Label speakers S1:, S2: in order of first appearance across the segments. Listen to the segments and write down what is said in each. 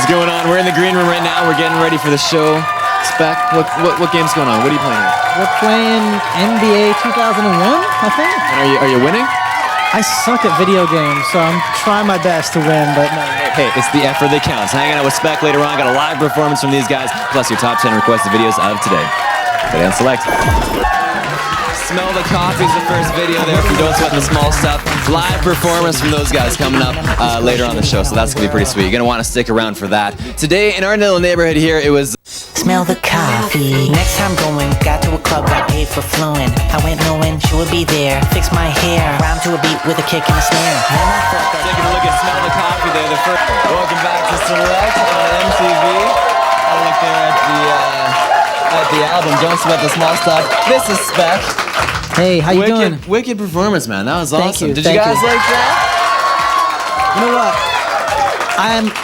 S1: going on? We're in the green room right now. We're getting ready for the show. Spek, what game's going on? What are you playing here?
S2: We're playing NBA 2001, I think.
S1: And are you winning?
S2: I suck at video games, so I'm trying my best to win, but no.
S1: Hey, it's the effort that counts. Hanging out with Spek later on. Got a live performance from these guys, plus your top 10 requested videos of today. Today on Select. Smell the Coffee is the first video there from Don't Sweat the Small Stuff. Live performance from those guys coming up later on the show, so that's going to be pretty sweet. You're going to want to stick around for that. Today, in our little neighborhood here, it was...
S3: Smell the coffee. Next time going, got to a club, got paid for flowing. I went knowing she would be there. Fix my hair, rhyme to a beat with a kick and a snare. And I thought that...
S1: Taking a look at Smell the Coffee there. The first... Welcome back to Select on MTV. I look there at the album, Don't Sweat the Small Stuff. This is Spek.
S2: Hey, how you doing?
S1: Wicked performance, man. That was awesome.
S2: Thank you.
S1: Did you guys like that?
S2: You know what?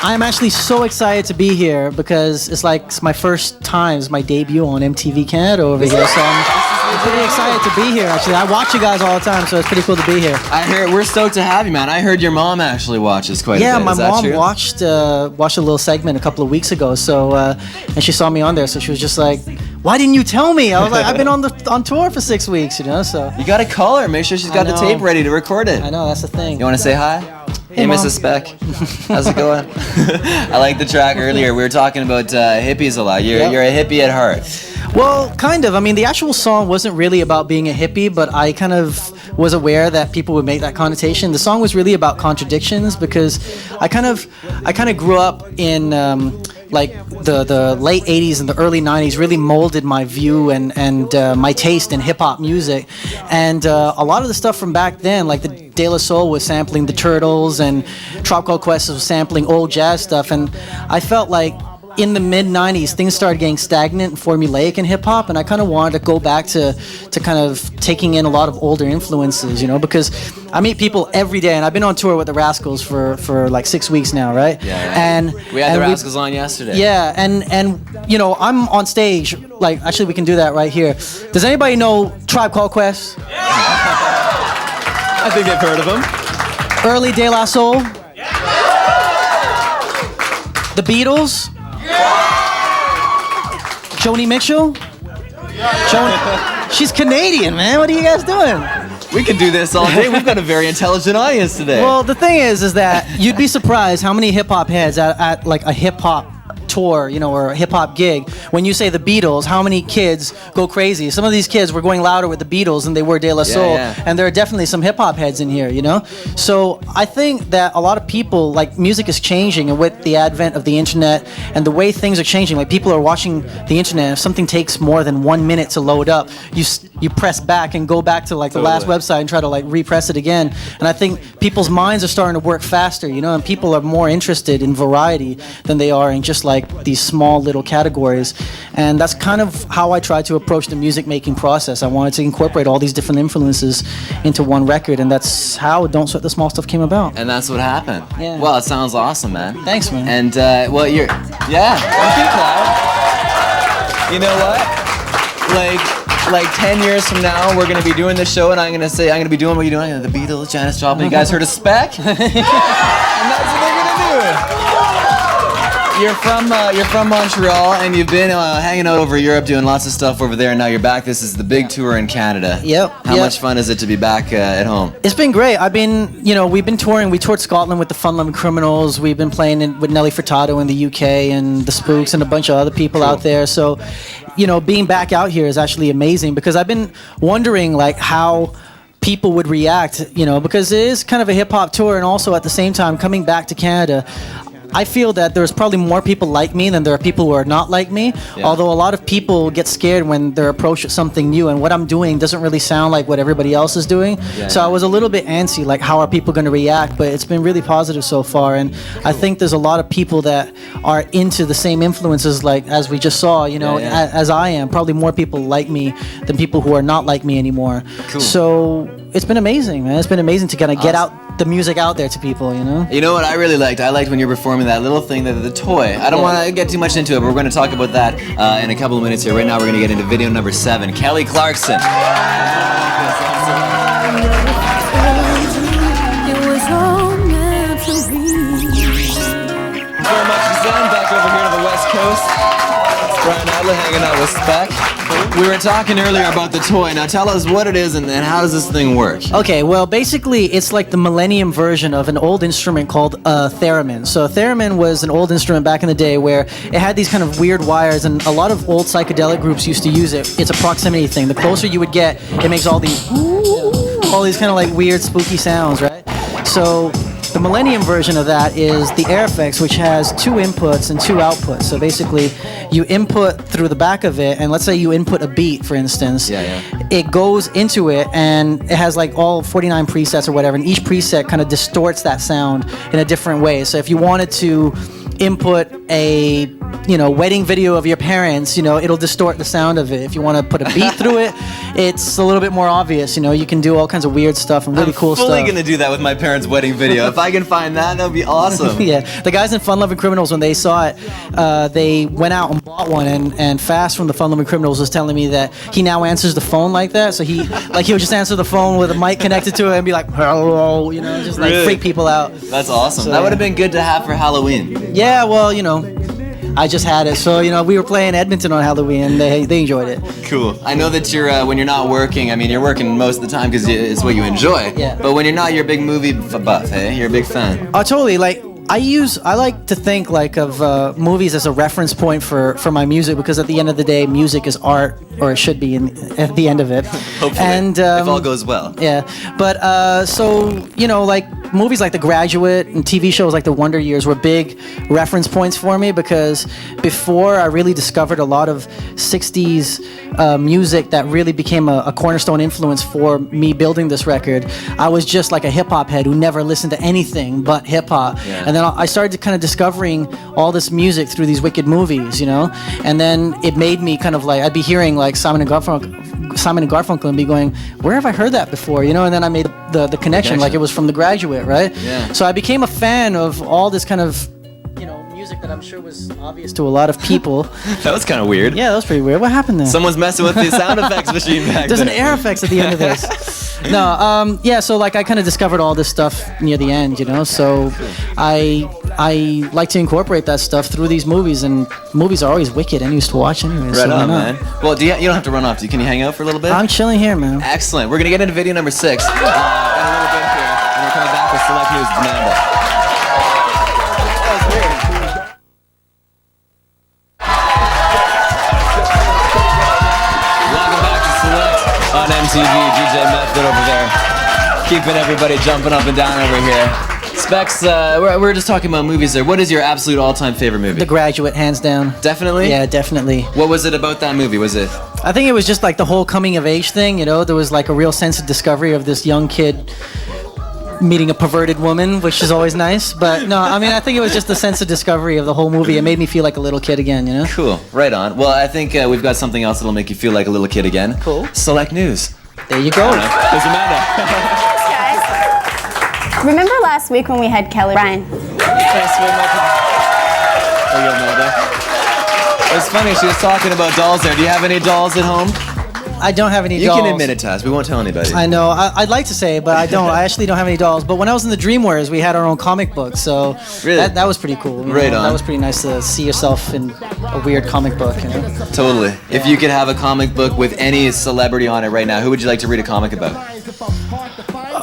S2: I'm actually so excited to be here because it's my first time, it's my debut on MTV Canada over here, so I'm pretty excited to be here. Actually, I watch you guys all the time, so it's pretty cool to be here.
S1: I heard we're stoked to have you, man. I heard your mom actually watches quite a bit.
S2: Yeah, my mom
S1: true?
S2: watched a little segment a couple of weeks ago, so and she saw me on there, so she was just like, "Why didn't you tell me?" I was like, "I've been on tour for 6 weeks, you know." So
S1: you gotta call her. Make sure she's got the tape ready to record it.
S2: I know, that's the thing.
S1: You want to say hi? Hey,
S2: Mom.
S1: Mrs. Spek. How's it going? I like the track earlier. We were talking about hippies a lot. You're a hippie at heart.
S2: Well, kind of. I mean, the actual song wasn't really about being a hippie, but I kind of was aware that people would make that connotation. The song was really about contradictions because I kind of grew up in like the late 80s and the early 90s really molded my view and my taste in hip-hop music. And a lot of the stuff from back then, like the De La Soul was sampling the Turtles and Tribe Called Quest was sampling old jazz stuff. And I felt like in the mid-90s, things started getting stagnant and formulaic in hip-hop, and I kind of wanted to go back to kind of taking in a lot of older influences, you know, because I meet people every day, and I've been on tour with the Rascalz for like 6 weeks now, right?
S1: Yeah.
S2: And
S1: we had the Rascalz on yesterday.
S2: Yeah, and you know, I'm on stage, like, actually we can do that right here. Does anybody know Tribe Called Quest?
S1: Yeah. I think they've heard of them.
S2: Early De La Soul? Yeah. The Beatles? Joni Mitchell? She's Canadian, man. What are you guys doing?
S1: We could do this all day. We've got a very intelligent audience today.
S2: Well, the thing is that you'd be surprised how many hip-hop heads at like a hip-hop tour, you know, or a hip-hop gig, when you say the Beatles, how many kids go crazy? Some of these kids were going louder with the Beatles than they were De La Soul, and there are definitely some hip-hop heads in here, you know? So I think that a lot of people, like, music is changing, and with the advent of the internet and the way things are changing, like, people are watching the internet. If something takes more than 1 minute to load up, you press back and go back to, like, the last website and try to, like, repress it again. And I think people's minds are starting to work faster, you know, and people are more interested in variety than they are in just, like, these small little categories. And that's kind of how I try to approach the music making process. I wanted to incorporate all these different influences into one record, and that's how Don't Sweat the Small Stuff came about.
S1: And that's what happened.
S2: Yeah.
S1: Well, it sounds awesome, man.
S2: Thanks, man.
S1: And well, thank you, Cloud. You know what? Like 10 years from now, we're gonna be doing this show, and I'm gonna be doing what you're doing. The Beatles, Janis Joplin. You guys heard of Spek? And that's what they're gonna do. You're from Montreal, and you've been hanging out over Europe, doing lots of stuff over there, and now you're back. This is the big tour in Canada.
S2: Yep.
S1: How much fun is it to be back at home?
S2: It's been great. We've been touring. We toured Scotland with the Fun Loving Criminals. We've been playing with Nelly Furtado in the UK and the Spooks and a bunch of other people out there. So, you know, being back out here is actually amazing because I've been wondering, like, how people would react, you know, because it is kind of a hip-hop tour, and also at the same time coming back to Canada, I feel that there's probably more people like me than there are people who are not like me. Yeah. Although a lot of people get scared when they're approached with something new, and what I'm doing doesn't really sound like what everybody else is doing. I was a little bit antsy, like, how are people going to react? But it's been really positive so far, and I think there's a lot of people that are into the same influences, like as we just saw, you know, as I am. Probably more people like me than people who are not like me anymore. Cool. So it's been amazing, man. It's been amazing to kind of get out the music out there to people, you know?
S1: You know what I really liked? I liked when you're performing that little thing, the toy. I don't want to get too much into it, but we're going to talk about that in a couple of minutes here. Right now, we're going to get into video number 7, Kelly Clarkson. again, back over here to the West Coast. Brian Adler hanging out with Spek. We were talking earlier about the toy. Now tell us what it is and how does this thing work?
S2: Okay, well, basically, it's like the millennium version of an old instrument called a theremin. So a theremin was an old instrument back in the day where it had these kind of weird wires, and a lot of old psychedelic groups used to use it. It's a proximity thing. The closer you would get, it makes all these kind of like weird, spooky sounds, right? So the millennium version of that is the Airfix, which has 2 inputs and 2 outputs. So basically, you input through the back of it, and let's say you input a beat, for instance. It goes into it, and it has like all 49 presets or whatever, and each preset kind of distorts that sound in a different way. So if you wanted to input a wedding video of your parents, it'll distort the sound of it. If you want to put a beat through it, it's a little bit more obvious. You can do all kinds of weird stuff and really cool stuff.
S1: I'm fully gonna do that with my parents' wedding video. If I can find that would be awesome.
S2: Yeah, the guys in Fun Loving Criminals, when they saw it, they went out and bought one. And Fast from the Fun Loving Criminals was telling me that he now answers the phone like that. So he would just answer the phone with a mic connected to it and be like, hello, just like
S1: Really?
S2: freak people out.
S1: That's awesome.
S2: So,
S1: that would have been good to have for Halloween.
S2: Yeah, well, I just had it, so we were playing Edmonton on Halloween, and they enjoyed it.
S1: Cool. I know that you're when you're not working. I mean, you're working most of the time because it's what you enjoy.
S2: Yeah.
S1: But when you're not, you're a big movie buff. Hey, you're a big fan.
S2: Oh, totally. Like I like to think like of movies as a reference point for my music, because at the end of the day, music is art, or it should be at the end of it.
S1: Hopefully,
S2: and
S1: if all goes well.
S2: Yeah, but so like movies like The Graduate and TV shows like The Wonder Years were big reference points for me, because before I really discovered a lot of 60s music that really became a cornerstone influence for me building this record. I was just like a hip-hop head who never listened to anything but hip-hop.
S1: Yeah.
S2: And then I started kind of discovering all this music through these wicked movies, and then it made me kind of like, I'd be hearing like Simon and Garfunkel and be going, where have I heard that before, and then I made the connection like it was from The Graduate, right?
S1: Yeah.
S2: So I became a fan of all this kind of music that I'm sure was obvious to a lot of people.
S1: That was kind of weird.
S2: Yeah, that was pretty weird. What happened there?
S1: Someone's messing with the sound effects machine back
S2: There's
S1: there.
S2: an air effects at the end of this. No, yeah, so like I kind of discovered all this stuff near the end, so I like to incorporate that stuff through these movies, and movies are always wicked and used to watch anyway.
S1: Right
S2: so
S1: on, man. Well, you don't have to run off. Can you hang out for a little bit?
S2: I'm chilling here, man.
S1: Excellent. We're going to get into video number 6 in a little bit here, and we're coming back with Select News with Amanda. Welcome back to Select on MTV. DJ Method over there, keeping everybody jumping up and down over here. Specs, we're just talking about movies there. What is your absolute all-time favorite movie?
S2: The Graduate, hands down.
S1: Definitely?
S2: Yeah, definitely.
S1: What was it about that movie? Was it?
S2: I think it was just like the whole coming of age thing, there was like a real sense of discovery of this young kid meeting a perverted woman, which is always nice. But no, I mean, I think it was just the sense of discovery of the whole movie. It made me feel like a little kid again,
S1: Cool. Right on. Well, I think we've got something else that'll make you feel like a little kid again.
S2: Cool.
S1: Select News.
S2: There you go.
S1: There's Amanda.
S4: Thanks, guys. Remember last week when we had Kelly Ryan?
S1: It's funny, she was talking about dolls there. Do you have any dolls at home?
S2: I don't have any
S1: You
S2: dolls.
S1: can admit it to us. We won't tell anybody.
S2: I know. I'd like to say, but I don't. I actually don't have any dolls. But when I was in the Dreamwares, we had our own comic book, so
S1: Really?
S2: that was pretty cool.
S1: Right on.
S2: That was pretty nice to see yourself in a weird comic book.
S1: Totally. If you could have a comic book with any celebrity on it right now, who would you like to read a comic about?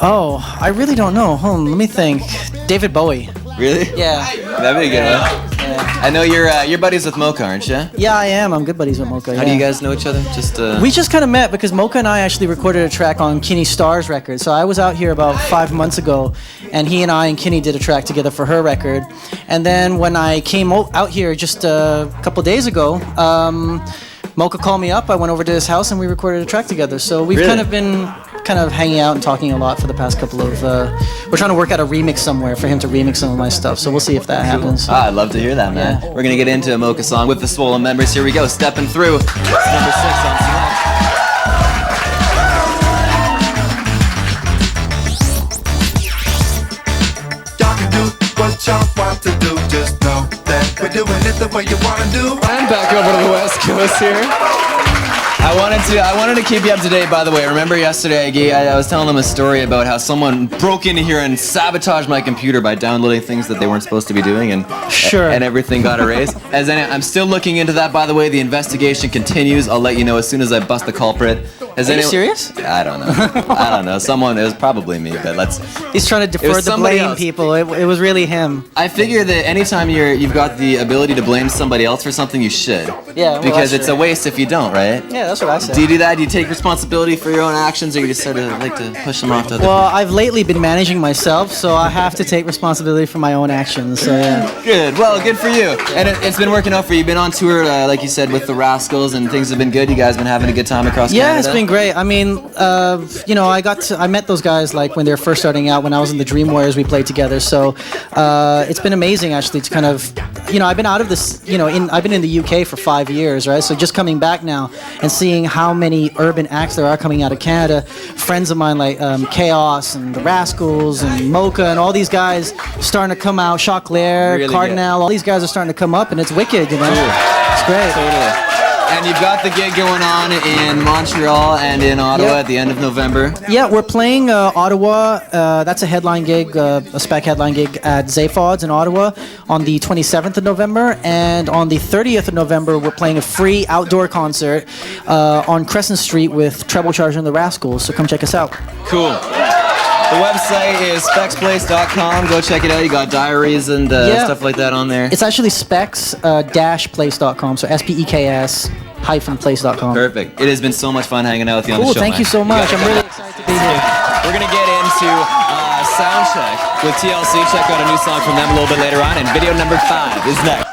S2: Oh, I really don't know. Hold on, let me think. David Bowie.
S1: Really?
S2: Yeah.
S1: That'd be a good one. I know you're buddies with Mocha, aren't you?
S2: Yeah, I am. I'm good buddies with Mocha.
S1: How do you guys know each other?
S2: We just kind of met because Mocha and I actually recorded a track on Kinney Starr's record. So I was out here about 5 months ago, and he and I and Kinney did a track together for her record. And then when I came out here just a couple days ago, Mocha called me up. I went over to his house and we recorded a track together. So we've kind of been hanging out and talking a lot for the past couple of. We're trying to work out a remix somewhere for him to remix some of my stuff. So we'll see if that happens.
S1: I'd love to hear that, man.
S2: Yeah.
S1: We're gonna get into a Mocha song with the Swollen members. Here we go, stepping through. It's number 6 on Select.
S5: Y'all can do what y'all want to do. Just know that we're doing it the way you want to do.
S1: And back over to the West Coast here. I wanted to keep you up to date. By the way, remember yesterday I was telling them a story about how someone broke into here and sabotaged my computer by downloading things that they weren't supposed to be doing, and and everything got erased. I'm still looking into that. By the way, the investigation continues. I'll let you know as soon as I bust the culprit.
S2: Are you serious?
S1: I don't know. I don't know. Someone. It was probably me, but
S2: He's trying to defer the blame, people. It was really him.
S1: I figure that anytime you've got the ability to blame somebody else for something, you should.
S2: Yeah. Well,
S1: because it's a waste if you don't, right?
S2: Yeah, that's what I said.
S1: Do you do that? Do you take responsibility for your own actions, or you just sort of like to push them off to other people?
S2: Well, I've lately been managing myself, so I have to take responsibility for my own actions. So yeah.
S1: Good. Well, good for you. And it's been working out for you. You've been on tour, like you said, with the Rascalz, and things have been good. You guys been having a good time across Canada?
S2: Yeah, it's been great. I mean, I met those guys like when they were first starting out. When I was in the Dream Warriors, we played together. So it's been amazing actually to kind of, I've been out of this, I've been in the UK for 5 years, right? So just coming back now and seeing how many urban acts there are coming out of Canada. Friends of mine like Chaos and the Rascalz and Mocha and all these guys starting to come out. Choclair,
S1: really
S2: Cardinal,
S1: good.
S2: all these guys are starting to come up, and it's wicked, It's great.
S1: Totally. And you've got the gig going on in Montreal and in Ottawa at the end of November.
S2: Yeah, we're playing Ottawa. That's a headline gig, a Spek headline gig at Zaphod's in Ottawa on the 27th of November. And on the 30th of November, we're playing a free outdoor concert on Crescent Street with Treble Charge and the Rascalz. So come check us out.
S1: Cool. The website is speksplace.com. Go check it out. You got diaries and stuff like that on there.
S2: It's actually speks-place.com. So SPEKS-place.com.
S1: Perfect. It has been so much fun hanging out with you on the show.
S2: Cool. Thank you so much. I'm really excited to be here.
S1: We're going to get into Soundcheck with TLC. Check out a new song from them a little bit later on. And video number 5 is next.